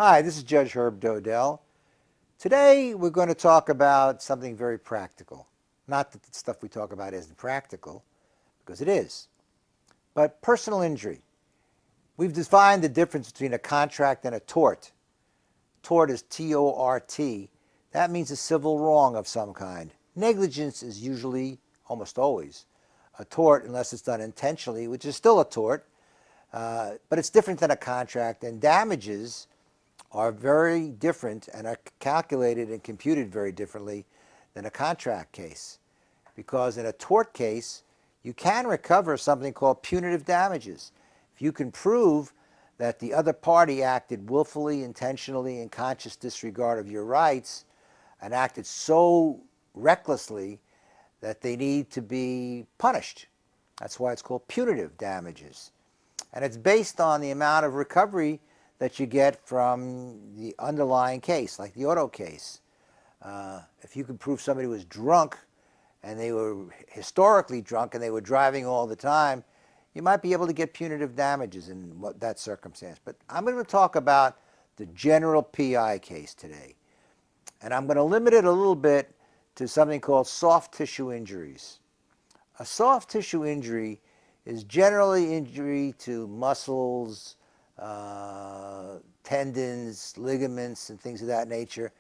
Hi, this is Judge Herb Dodell. Today we're going to talk about something very practical. Not that the stuff we talk about isn't practical, because it is, but personal injury. We've defined the difference between a contract and a tort. Tort is T-O-R-T. That means a civil wrong of some kind. Negligence is usually, almost always, a tort unless it's done intentionally, which is still a tort, but it's different than a contract, and damages are very different and are calculated and computed very differently than a contract case. Because in a tort case, you can recover something called punitive damages. If you can prove that the other party acted willfully, intentionally, in conscious disregard of your rights, and acted so recklessly that they need to be punished. That's why it's called punitive damages. And it's based on the amount of recovery that you get from the underlying case, like the auto case. If you could prove somebody was drunk and they were historically drunk and they were driving all the time, you might be able to get punitive damages in that circumstance. But I'm going to talk about the general PI case today. And I'm going to limit it a little bit to something called soft tissue injuries. A soft tissue injury is generally injury to muscles, tendons, ligaments, and things of that nature.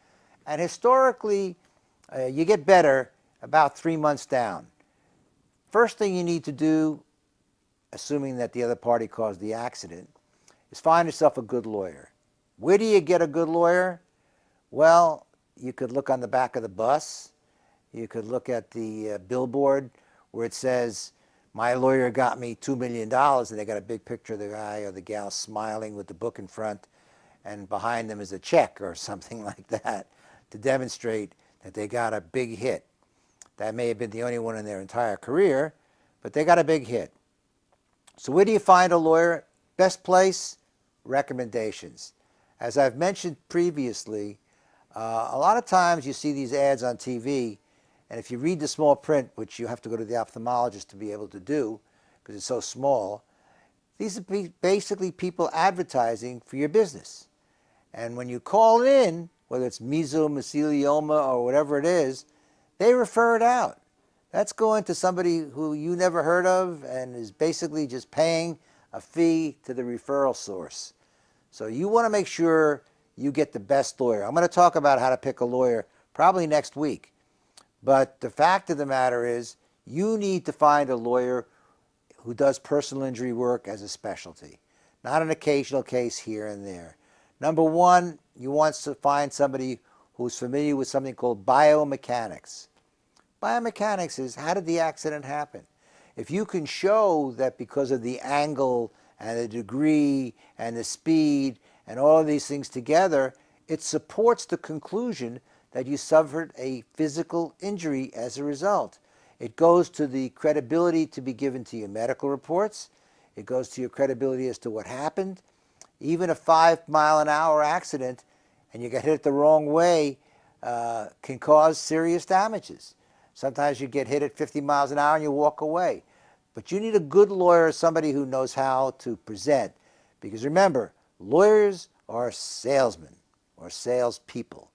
And historically, you get better about 3 months down. First thing you need to do, assuming that the other party caused the accident, is find yourself a good lawyer. Where do you get a good lawyer? Well, you could look on the back of the bus. You could look at the billboard where it says, "My lawyer got me $2 million," and they got a big picture of the guy or the gal smiling with the book in front, and behind them is a check or something like that to demonstrate that they got a big hit. That may have been the only one in their entire career, but they got a big hit. So where do you find a lawyer? Best place? Recommendations. As I've mentioned previously, a lot of times you see these ads on TV, and if you read the small print, which you have to go to the ophthalmologist to be able to do because it's so small, these are basically people advertising for your business. And when you call in, whether it's mesothelioma or whatever it is, they refer it out. That's going to somebody who you never heard of and is basically just paying a fee to the referral source. So you want to make sure you get the best lawyer. I'm going to talk about how to pick a lawyer probably next week. But the fact of the matter is, you need to find a lawyer who does personal injury work as a specialty, not an occasional case here and there. Number one, you want to find somebody who's familiar with something called biomechanics. Biomechanics is, how did the accident happen? If you can show that because of the angle and the degree and the speed and all of these things together, it supports the conclusion that you suffered a physical injury as a result. It goes to the credibility to be given to your medical reports. It goes to your credibility as to what happened. Even a 5-mile-an-hour accident, and you get hit the wrong way, can cause serious damages. Sometimes you get hit at 50 miles an hour and you walk away. But you need a good lawyer, somebody who knows how to present. Because remember, lawyers are salesmen or salespeople.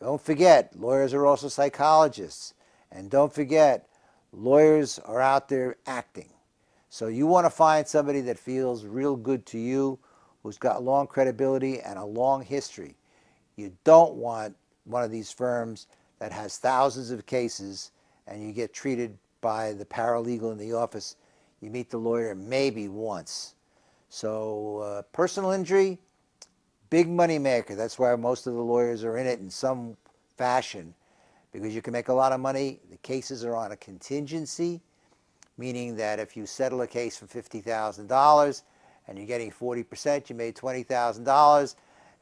Don't forget, lawyers are also psychologists. And don't forget, lawyers are out there acting. So you want to find somebody that feels real good to you, who's got long credibility and a long history. You don't want one of these firms that has thousands of cases and you get treated by the paralegal in the office. You meet the lawyer maybe once. So personal injury, big money maker. That's why most of the lawyers are in it in some fashion, because you can make a lot of money. The cases are on a contingency, meaning that if you settle a case for $50,000 and you're getting 40%, you made $20,000,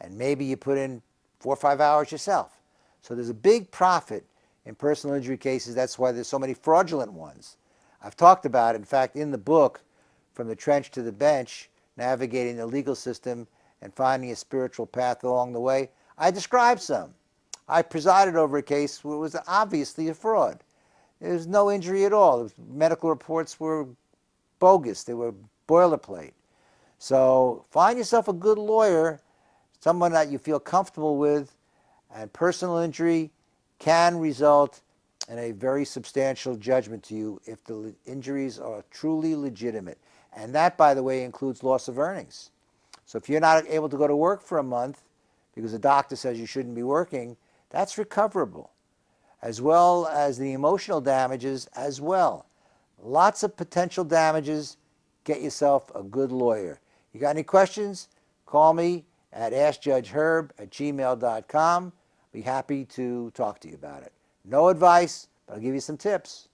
and maybe you put in 4 or 5 hours yourself. So there's a big profit in personal injury cases. That's why there's so many fraudulent ones. I've talked about it, in fact, in the book, From the Trench to the Bench, Navigating the Legal System and Finding a Spiritual Path Along the Way, I described some. I presided over a case where it was obviously a fraud. There was no injury at all. The medical reports were bogus. They were boilerplate. So find yourself a good lawyer, someone that you feel comfortable with, and personal injury can result in a very substantial judgment to you if the injuries are truly legitimate. And that, by the way, includes loss of earnings. So if you're not able to go to work for a month because the doctor says you shouldn't be working, that's recoverable, as well as the emotional damages as well. Lots of potential damages. Get yourself a good lawyer. You got any questions? Call me at askjudgeherb@gmail.com. Be happy to talk to you about it. No advice, but I'll give you some tips.